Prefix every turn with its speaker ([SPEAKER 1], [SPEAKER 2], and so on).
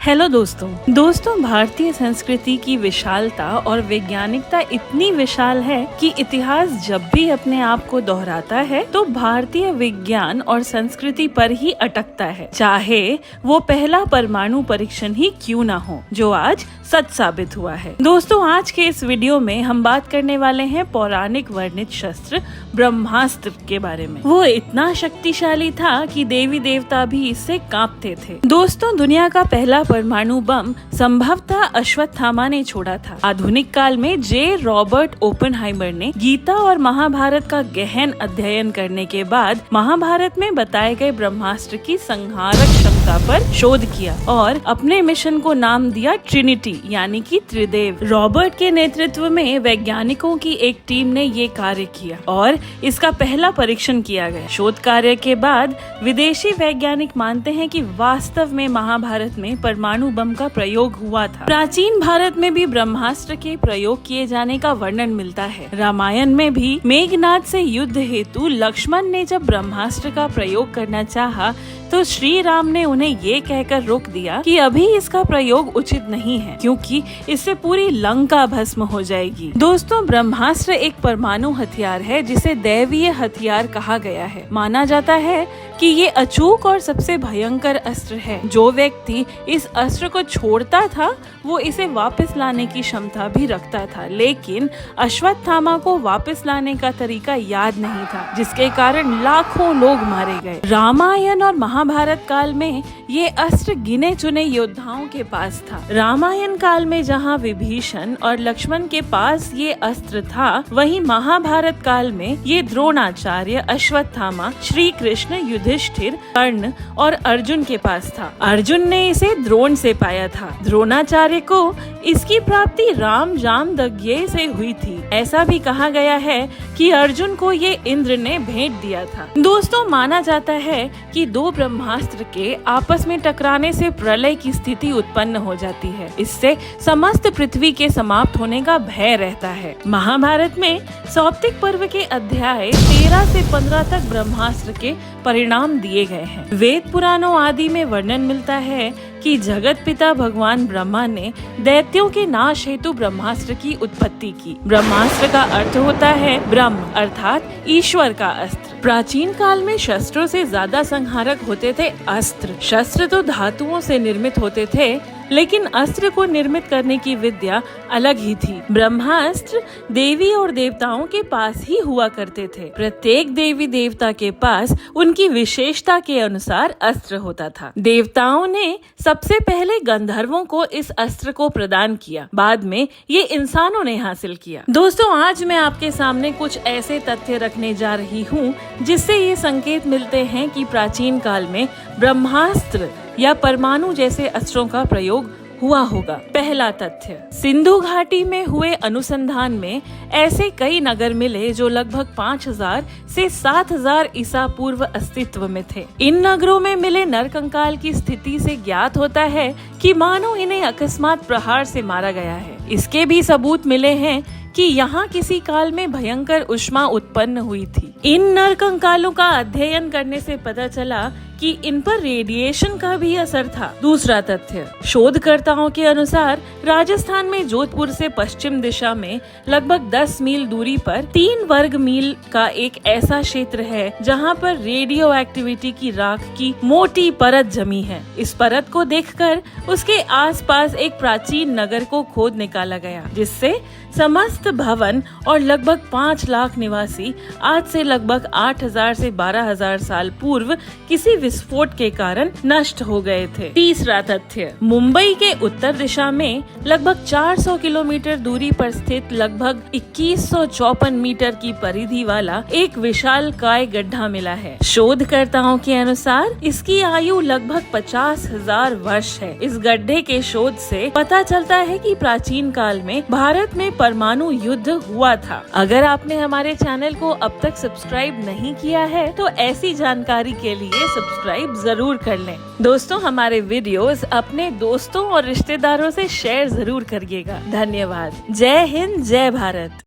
[SPEAKER 1] Hello दोस्तों भारतीय संस्कृति की विशालता और वैज्ञानिकता इतनी विशाल है कि इतिहास जब भी अपने आप को दोहराता है तो भारतीय विज्ञान और संस्कृति पर ही अटकता है, चाहे वो पहला परमाणु परीक्षण ही क्यों ना हो जो आज सच साबित हुआ है। दोस्तों, आज के इस वीडियो में हम बात करने वाले हैं पौराणिक वर्णित शस्त्र ब्रह्मास्त्र के बारे में। वो इतना शक्तिशाली था कि देवी देवता भी इससे कांपते थे। दोस्तों, दुनिया का पहला परमाणु बम संभवतः अश्वत्थामा ने छोड़ा था। आधुनिक काल में जे रॉबर्ट ओपेनहाइमर ने गीता और महाभारत का गहन अध्ययन करने के बाद महाभारत में बताए गए ब्रह्मास्त्र की संहारक क्षमता पर शोध किया और अपने मिशन को नाम दिया ट्रिनिटी यानी कि त्रिदेव। रॉबर्ट के नेतृत्व में वैज्ञानिकों की एक टीम ने ये कार्य किया और इसका पहला परीक्षण किया गया। शोध कार्य के बाद विदेशी वैज्ञानिक मानते हैं कि वास्तव में महाभारत में परमाणु बम का प्रयोग हुआ था। प्राचीन भारत में भी ब्रह्मास्त्र के प्रयोग किए जाने का वर्णन मिलता है। रामायण में भी मेघनाद से युद्ध हेतु लक्ष्मण ने जब ब्रह्मास्त्र का प्रयोग करना चाहा तो श्री राम ने उन्हें ये कहकर रोक दिया कि अभी इसका प्रयोग उचित नहीं है क्योंकि इससे पूरी लंका भस्म हो जाएगी। दोस्तों, ब्रह्मास्त्र एक परमाणु हथियार है जिसे दैवीय हथियार कहा गया है। माना जाता है कि ये अचूक और सबसे भयंकर अस्त्र है। जो व्यक्ति इस अस्त्र को छोड़ता था वो इसे वापस लाने की क्षमता भी रखता था, लेकिन अश्वत्थामा को वापस लाने का तरीका याद नहीं था, जिसके कारण लाखों लोग मारे गए। रामायण और महाभारत काल में ये अस्त्र गिने चुने योद्धाओं के पास था। रामायण काल में जहाँ विभीषण और लक्ष्मण के पास ये अस्त्र था, वहीं महाभारत काल में ये द्रोणाचार्य, अश्वत्थामा, श्री कृष्ण, युधिष्ठिर, कर्ण और अर्जुन के पास था। अर्जुन ने इसे द्रोण से पाया था। द्रोणाचार्य को इसकी प्राप्ति राम जामदग्नि से हुई थी। ऐसा भी कहा गया है कि अर्जुन को ये इंद्र ने भेंट दिया था। दोस्तों, माना जाता है कि दो ब्रह्मास्त्र के आपस में टकराने से प्रलय की स्थिति उत्पन्न हो जाती है। इससे समस्त पृथ्वी के समाप्त होने का भय रहता है। महाभारत में सौप्तिक पर्व के अध्याय 13 से 15 तक ब्रह्मास्त्र के परिणाम दिए गए हैं। वेद पुराणों आदि में वर्णन मिलता है कि जगत पिता भगवान ब्रह्मा ने दैत्यों के नाश हेतु ब्रह्मास्त्र की उत्पत्ति की। ब्रह्मास्त्र का अर्थ होता है ब्रह्म अर्थात ईश्वर का अस्त्र। प्राचीन काल में शस्त्रों से ज्यादा संहारक होते थे अस्त्र। शस्त्र तो धातुओं से निर्मित होते थे, लेकिन अस्त्र को निर्मित करने की विद्या अलग ही थी। ब्रह्मास्त्र देवी और देवताओं के पास ही हुआ करते थे। प्रत्येक देवी देवता के पास उनकी विशेषता के अनुसार अस्त्र होता था। देवताओं ने सबसे पहले गंधर्वों को इस अस्त्र को प्रदान किया, बाद में ये इंसानों ने हासिल किया। दोस्तों, आज मैं आपके सामने कुछ ऐसे तथ्य रखने जा रही हूँ जिससे ये संकेत मिलते हैं कि प्राचीन काल में ब्रह्मास्त्र या परमाणु जैसे अस्त्रों का प्रयोग हुआ होगा। पहला तथ्य, सिंधु घाटी में हुए अनुसंधान में ऐसे कई नगर मिले जो लगभग 5000 से 7000 ईसा पूर्व अस्तित्व में थे। इन नगरों में मिले नरकंकाल की स्थिति से ज्ञात होता है कि मानो इन्हें अकस्मात प्रहार से मारा गया है। इसके भी सबूत मिले हैं कि यहाँ किसी काल में भयंकर ऊष्मा उत्पन्न हुई थी। इन नरकंकालों का अध्ययन करने से पता चला कि इन पर रेडिएशन का भी असर था। दूसरा तथ्य, शोधकर्ताओं के अनुसार राजस्थान में जोधपुर से पश्चिम दिशा में लगभग 10 मील दूरी पर 3 वर्ग मील का एक ऐसा क्षेत्र है जहां पर रेडियो एक्टिविटी की राख की मोटी परत जमी है। इस परत को देखकर उसके आसपास एक प्राचीन नगर को खोद निकाला गया, जिससे समस्त भवन और लगभग 5 लाख निवासी आज से लगभग 8000 से 12000 साल पूर्व किसी विस्फोट के कारण नष्ट हो गए थे। तीसरा तथ्य, मुंबई के उत्तर दिशा में लगभग 400 किलोमीटर दूरी पर स्थित लगभग 2154 मीटर की परिधि वाला एक विशाल काय गड्ढा मिला है। शोधकर्ताओं के अनुसार इसकी आयु लगभग 50,000 वर्ष है। इस गड्ढे के शोध से पता चलता है कि प्राचीन काल में भारत में परमाणु युद्ध हुआ था। अगर आपने हमारे चैनल को अब तक सब्सक्राइब नहीं किया है तो ऐसी जानकारी के लिए सब्सक्राइब जरूर कर लें। दोस्तों, हमारे वीडियोस अपने दोस्तों और रिश्तेदारों से शेयर जरूर करिएगा। धन्यवाद। जय हिंद, जय भारत।